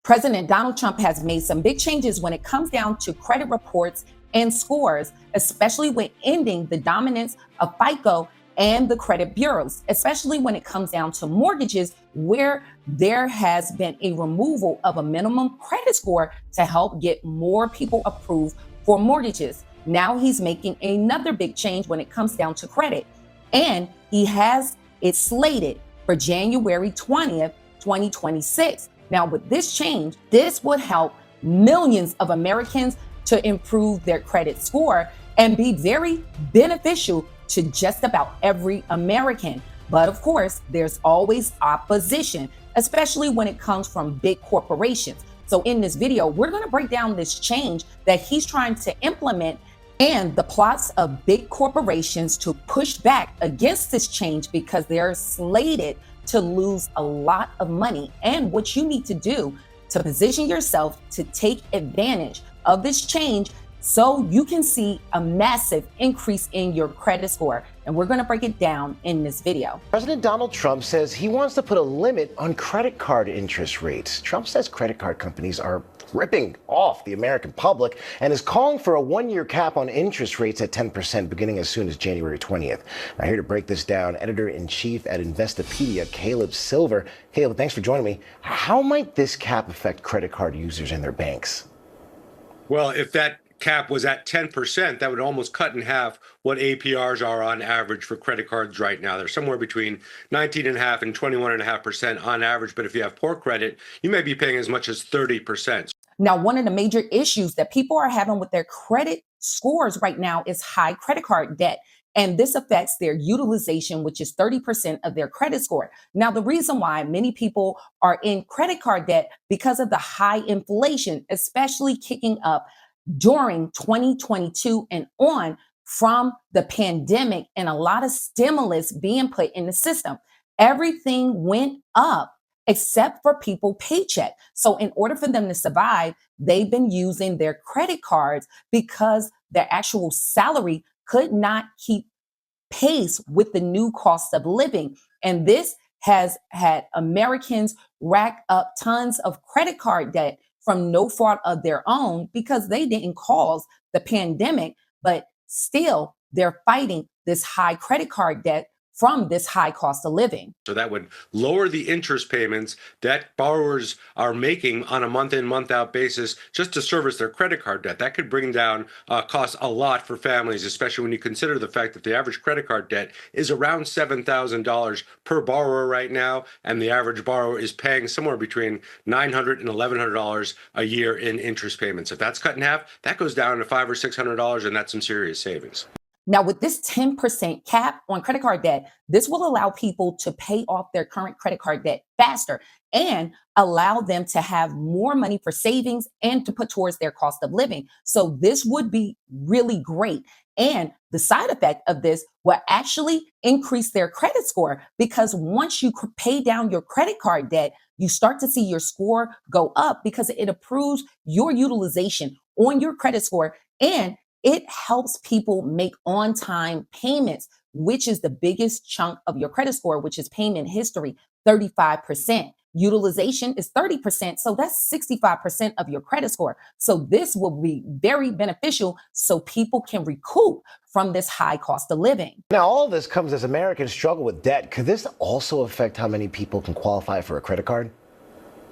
President Donald Trump has made some big changes when it comes down to credit reports and scores, especially when ending the dominance of FICO and the credit bureaus, especially when it comes down to mortgages, where there has been a removal of a minimum credit score to help get more people approved for mortgages. Now he's making another big change when it comes down to credit. And he has it slated for January 20th, 2026. Now, with this change, this would help millions of Americans to improve their credit score and be very beneficial to just about every American. But of course, there's always opposition, especially when it comes from big corporations. So in this video, we're going to break down this change that he's trying to implement and the plots of big corporations to push back against this change because they're slated to lose a lot of money, and what you need to do to position yourself to take advantage of this change so you can see a massive increase in your credit score. And we're going to break it down in this video. President Donald Trump says he wants to put a limit on credit card interest rates. Trump says credit card companies are ripping off the American public and is calling for a one-year cap on interest rates at 10% beginning as soon as January 20th. Now, here to break this down, editor-in-chief at Investopedia, Caleb Silver. Caleb, thanks for joining me. How might this cap affect credit card users and their banks? Well, if that cap was at 10%, that would almost cut in half what APRs are on average for credit cards right now. They're somewhere between 19.5% and 21.5% on average. But if you have poor credit, you may be paying as much as 30%. Now, one of the major issues that people are having with their credit scores right now is high credit card debt. And this affects their utilization, which is 30% of their credit score. Now, the reason why many people are in credit card debt because of the high inflation, especially kicking up during 2022 and on from the pandemic and a lot of stimulus being put in the system. Everything went up except for people paycheck. So in order for them to survive, they've been using their credit cards because their actual salary could not keep pace with the new cost of living. And this has had Americans rack up tons of credit card debt from no fault of their own because they didn't cause the pandemic, but still they're fighting this high credit card debt from this high cost of living. So that would lower the interest payments that borrowers are making on a month in, month out basis just to service their credit card debt. That could bring down costs a lot for families, especially when you consider the fact that the average credit card debt is around $7,000 per borrower right now, and the average borrower is paying somewhere between $900 and $1,100 a year in interest payments. If that's cut in half, that goes down to $500 or $600, and that's some serious savings. Now, with this 10% cap on credit card debt, this will allow people to pay off their current credit card debt faster and allow them to have more money for savings and to put towards their cost of living. So this would be really great. And the side effect of this will actually increase their credit score because once you pay down your credit card debt, you start to see your score go up because it improves your utilization on your credit score, and it helps people make on-time payments, which is the biggest chunk of your credit score, which is payment history, 35%. Utilization is 30%. So that's 65% of your credit score. So this will be very beneficial so people can recoup from this high cost of living. Now, all of this comes as Americans struggle with debt. Could this also affect how many people can qualify for a credit card?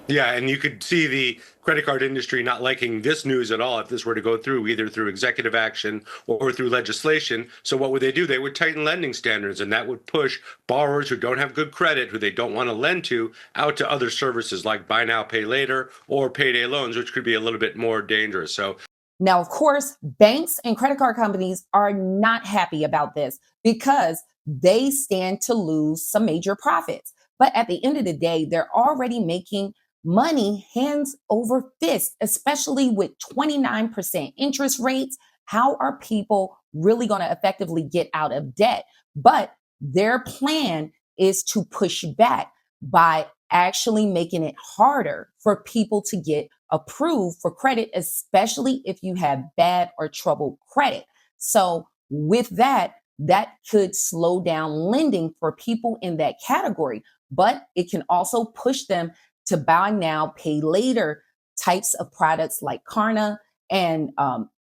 Yeah, and you could see the credit card industry not liking this news at all if this were to go through, either through executive action or through legislation. So what would they do? They would tighten lending standards, and that would push borrowers who don't have good credit, who they don't want to lend to, out to other services like buy now, pay later, or payday loans, which could be a little bit more dangerous. So now, of course, banks and credit card companies are not happy about this because they stand to lose some major profits. But at the end of the day, they're already making money hands over fist, especially with 29% interest rates. How are people really going to effectively get out of debt? But their plan is to push back by actually making it harder for people to get approved for credit, especially if you have bad or troubled credit. So with that, that could slow down lending for people in that category, but it can also push them to buy now, pay later types of products like Klarna and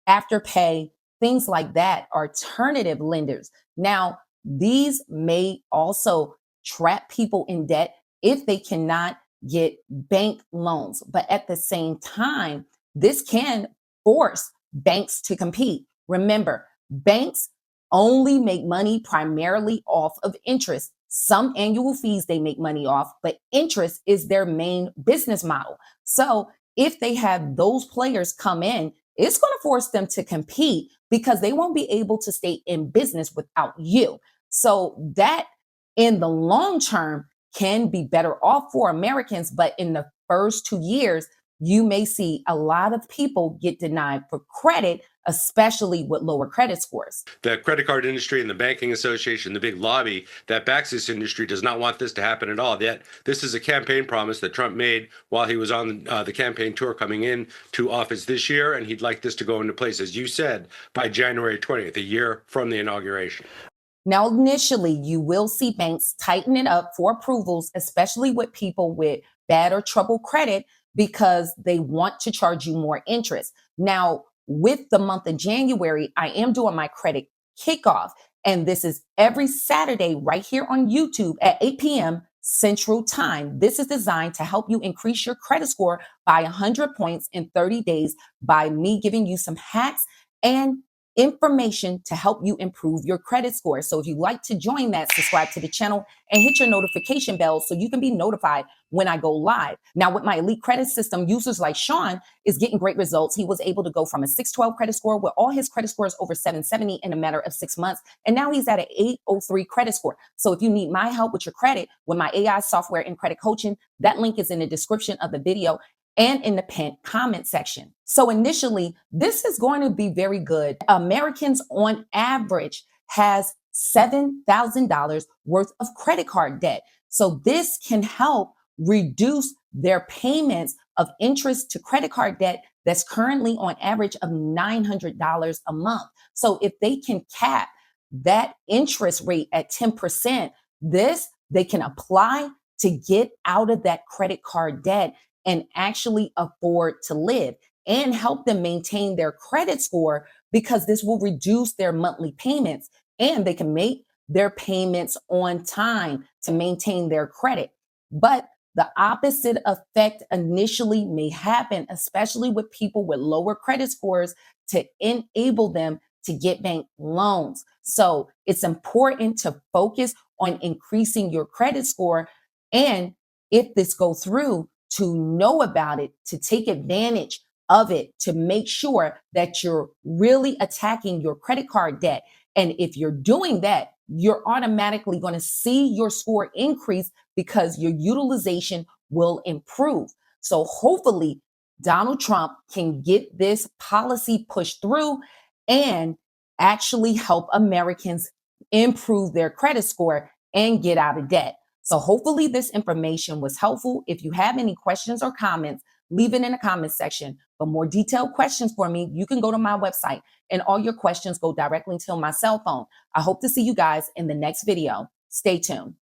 Afterpay, things like that, alternative lenders. Now, these may also trap people in debt if they cannot get bank loans. But at the same time, this can force banks to compete. Remember, banks only make money primarily off of interest. Some annual fees they make money off, but interest is their main business model. So if they have those players come in, it's going to force them to compete because they won't be able to stay in business without you. So that in the long term can be better off for Americans. But in the first 2 years, you may see a lot of people get denied for credit, especially with lower credit scores. The credit card industry and the banking association, the big lobby that backs this industry, does not want this to happen at all. Yet this is a campaign promise that Trump made while he was on the campaign tour coming in to office this year, and he'd like this to go into place, as you said, by January 20th, a year from the inauguration. Now, initially, you will see banks tighten it up for approvals, especially with people with bad or troubled credit, because they want to charge you more interest. Now, with the month of January, I am doing my credit kickoff, and this is every Saturday right here on YouTube at 8 p.m. Central Time. This is designed to help you increase your credit score by 100 points in 30 days by me giving you some hacks and information to help you improve your credit score. So if you'd like to join that, subscribe to the channel and hit your notification bell so you can be notified when I go live. Now, with my elite credit system, users like Sean is getting great results. He was able to go from a 612 credit score with all his credit scores over 770 in a matter of 6 months. And now he's at an 803 credit score. So if you need my help with your credit with my AI software and credit coaching, that link is in the description of the video and in the pinned comment section. So initially, this is going to be very good. Americans on average has $7,000 worth of credit card debt. So this can help reduce their payments of interest to credit card debt that's currently on average of $900 a month. So if they can cap that interest rate at 10%, this they can apply to get out of that credit card debt and actually afford to live and help them maintain their credit score, because this will reduce their monthly payments and they can make their payments on time to maintain their credit. But the opposite effect initially may happen, especially with people with lower credit scores, to enable them to get bank loans. So it's important to focus on increasing your credit score. And if this goes through, to know about it, to take advantage of it, to make sure that you're really attacking your credit card debt. And if you're doing that, you're automatically going to see your score increase because your utilization will improve. So hopefully Donald Trump can get this policy pushed through and actually help Americans improve their credit score and get out of debt. So hopefully this information was helpful. If you have any questions or comments, leave it in the comment section. For more detailed questions for me, you can go to my website and all your questions go directly to my cell phone. I hope to see you guys in the next video. Stay tuned.